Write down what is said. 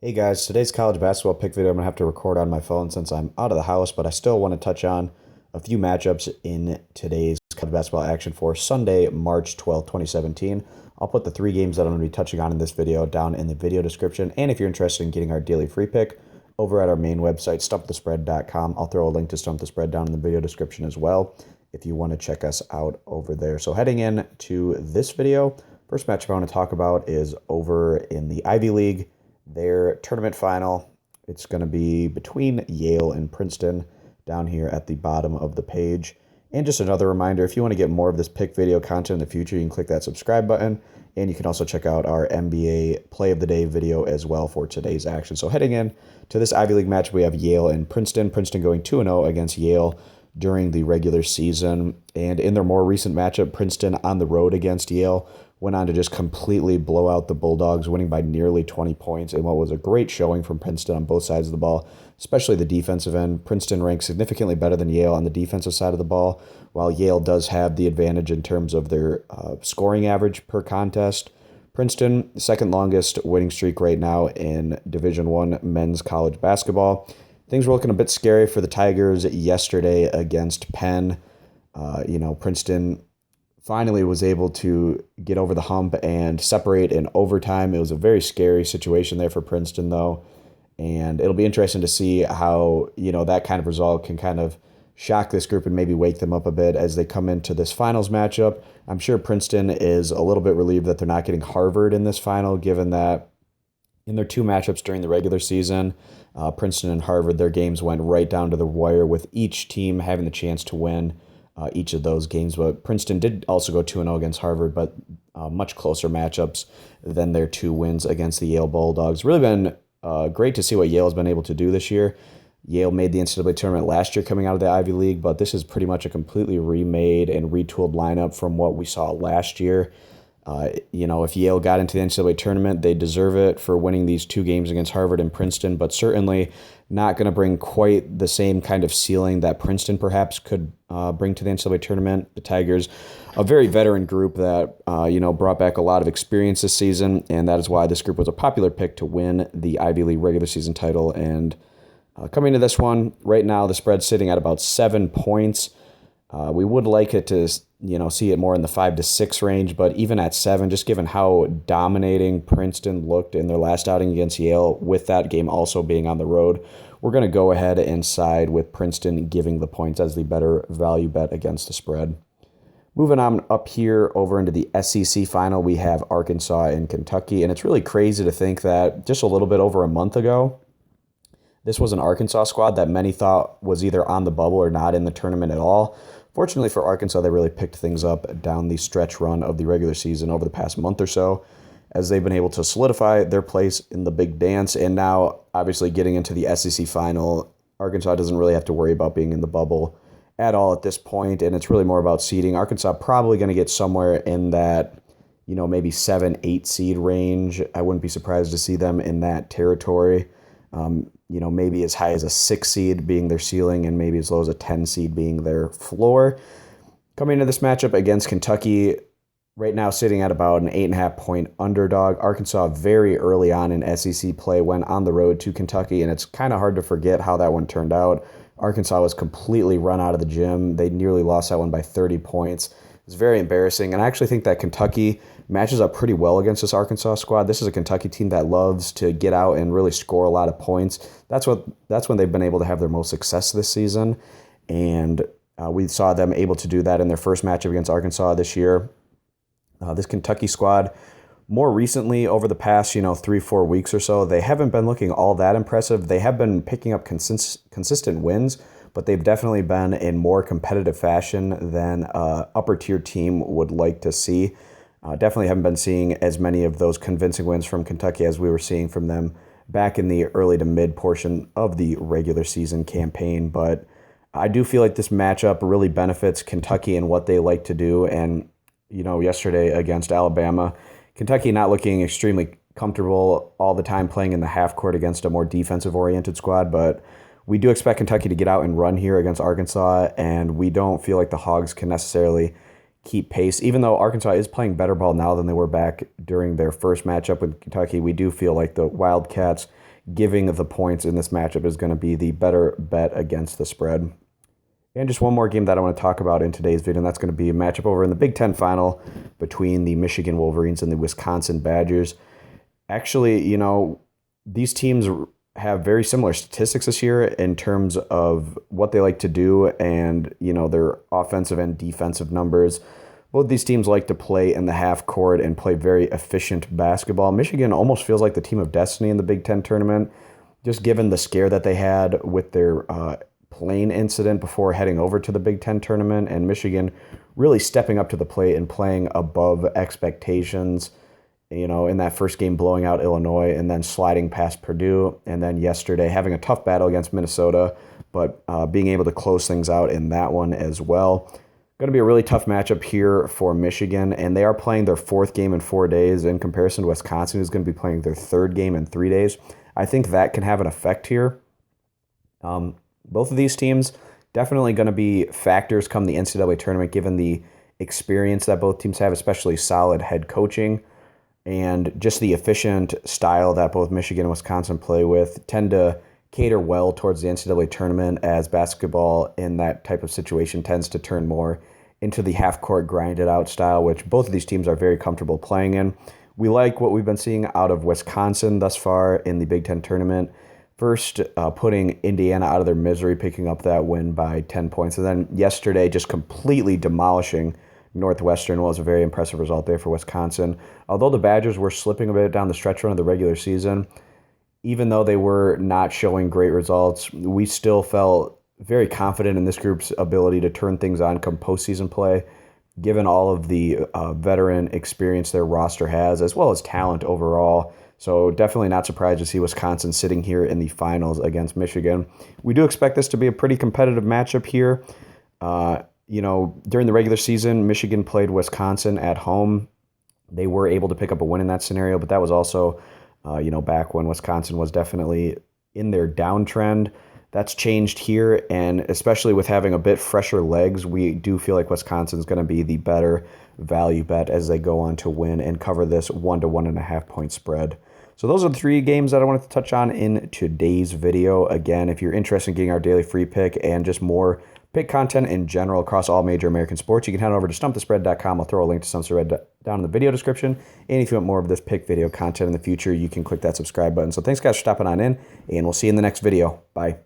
Hey guys, today's college basketball pick video I'm going to have to record on my phone since I'm out of the house, but I still want to touch on a few matchups in today's college basketball action for Sunday, March 12th, 2017. I'll put the three games that I'm going to be touching on in this video down in the video description, and if you're interested in getting our daily free pick over at our main website, stumpthespread.com, I'll throw a link to Stump the Spread down in the video description as well if you want to check us out over there. So heading in to this video, first matchup I want to talk about is over in the Ivy League. Their tournament final, it's going to be between Yale and Princeton down here at the bottom of the page. And just another reminder, if you want to get more of this pick video content in the future, you can click that subscribe button. And you can also check out our NBA Play of the Day video as well for today's action. So heading in to this Ivy League match, we have Yale and Princeton. Princeton going 2-0 against Yale during the regular season. And in their more recent matchup, Princeton on the road against Yale went on to just completely blow out the Bulldogs, winning by nearly 20 points in what was a great showing from Princeton on both sides of the ball, especially the defensive end. Princeton ranks significantly better than Yale on the defensive side of the ball, while Yale does have the advantage in terms of their scoring average per contest. Princeton, second longest winning streak right now in Division I men's college basketball. Things were looking a bit scary for the Tigers yesterday against Penn. Princeton finally was able to get over the hump and separate in overtime. It was a very scary situation there for Princeton, though. And it'll be interesting to see how, that kind of result can kind of shock this group and maybe wake them up a bit as they come into this finals matchup. I'm sure Princeton is a little bit relieved that they're not getting Harvard in this final, given that in their two matchups during the regular season, Princeton and Harvard, their games went right down to the wire with each team having the chance to win each of those games. But Princeton did also go 2-0 against Harvard, but much closer matchups than their two wins against the Yale Bulldogs. Really been great to see what Yale has been able to do this year. Yale made the NCAA tournament last year coming out of the Ivy League, but this is pretty much a completely remade and retooled lineup from what we saw last year. If Yale got into the NCAA tournament, they deserve it for winning these two games against Harvard and Princeton, but certainly not going to bring quite the same kind of ceiling that Princeton perhaps could bring to the NCAA tournament. The Tigers, a very veteran group that, brought back a lot of experience this season, and that is why this group was a popular pick to win the Ivy League regular season title. And coming to this one, right now the spread's sitting at about 7 points. We would like it to, see it more in the 5 to 6 range, but even at 7, just given how dominating Princeton looked in their last outing against Yale, with that game also being on the road, we're going to go ahead and side with Princeton giving the points as the better value bet against the spread. Moving on up here over into the SEC final, we have Arkansas and Kentucky, and it's really crazy to think that just a little bit over a month ago, this was an Arkansas squad that many thought was either on the bubble or not in the tournament at all. Fortunately for Arkansas, they really picked things up down the stretch run of the regular season over the past month or so, as they've been able to solidify their place in the big dance. And now, obviously, getting into the SEC final, Arkansas doesn't really have to worry about being in the bubble at all at this point, and it's really more about seeding. Arkansas probably going to get somewhere in that, maybe 7-8 seed range. I wouldn't be surprised to see them in that territory. Maybe as high as a 6 seed being their ceiling and maybe as low as a 10 seed being their floor. Coming into this matchup against Kentucky, right now sitting at about an 8.5 point underdog. Arkansas very early on in SEC play went on the road to Kentucky, and it's kind of hard to forget how that one turned out. Arkansas was completely run out of the gym. They nearly lost that one by 30 points. It's very embarrassing, and I actually think that Kentucky matches up pretty well against this Arkansas squad. This is a Kentucky team that loves to get out and really score a lot of points. That's when they've been able to have their most success this season, and we saw them able to do that in their first matchup against Arkansas this year. This Kentucky squad, more recently over the past 3-4 weeks or so, they haven't been looking all that impressive. They have been picking up consistent wins, but they've definitely been in more competitive fashion than an upper-tier team would like to see. Definitely haven't been seeing as many of those convincing wins from Kentucky as we were seeing from them back in the early to mid portion of the regular season campaign. But I do feel like this matchup really benefits Kentucky and what they like to do. And, yesterday against Alabama, Kentucky not looking extremely comfortable all the time playing in the half court against a more defensive-oriented squad, but we do expect Kentucky to get out and run here against Arkansas, and we don't feel like the Hogs can necessarily keep pace. Even though Arkansas is playing better ball now than they were back during their first matchup with Kentucky, we do feel like the Wildcats giving the points in this matchup is going to be the better bet against the spread. And just one more game that I want to talk about in today's video, and that's going to be a matchup over in the Big Ten final between the Michigan Wolverines and the Wisconsin Badgers. Actually, these teams have very similar statistics this year in terms of what they like to do and, their offensive and defensive numbers. Both these teams like to play in the half court and play very efficient basketball. Michigan almost feels like the team of destiny in the Big Ten tournament, just given the scare that they had with their plane incident before heading over to the Big Ten tournament, and Michigan really stepping up to the plate and playing above expectations, in that first game blowing out Illinois and then sliding past Purdue, and then yesterday having a tough battle against Minnesota, but being able to close things out in that one as well. Going to be a really tough matchup here for Michigan, and they are playing their fourth game in 4 days in comparison to Wisconsin, who's going to be playing their third game in 3 days. I think that can have an effect here. Both of these teams definitely going to be factors come the NCAA tournament, given the experience that both teams have, especially solid head coaching and just the efficient style that both Michigan and Wisconsin play with, tend to cater well towards the NCAA tournament, as basketball in that type of situation tends to turn more into the half-court grinded-out style, which both of these teams are very comfortable playing in. We like what we've been seeing out of Wisconsin thus far in the Big Ten tournament. First, putting Indiana out of their misery, picking up that win by 10 points. And then yesterday, just completely demolishing Northwestern was a very impressive result there for Wisconsin. Although the Badgers were slipping a bit down the stretch run of the regular season, even though they were not showing great results, we still felt very confident in this group's ability to turn things on come postseason play, given all of the veteran experience their roster has, as well as talent overall. So definitely not surprised to see Wisconsin sitting here in the finals against Michigan. We do expect this to be a pretty competitive matchup here. During the regular season, Michigan played Wisconsin at home. They were able to pick up a win in that scenario, but that was also, back when Wisconsin was definitely in their downtrend. That's changed here, and especially with having a bit fresher legs, we do feel like Wisconsin's going to be the better value bet as they go on to win and cover this 1 to 1.5 point spread. So those are the 3 games that I wanted to touch on in today's video. Again, if you're interested in getting our daily free pick and just more pick content in general across all major American sports, you can head over to stumpthespread.com. I'll throw a link to Stump the Spread down in the video description. And if you want more of this pick video content in the future, you can click that subscribe button. So thanks guys for stopping on in, and we'll see you in the next video. Bye.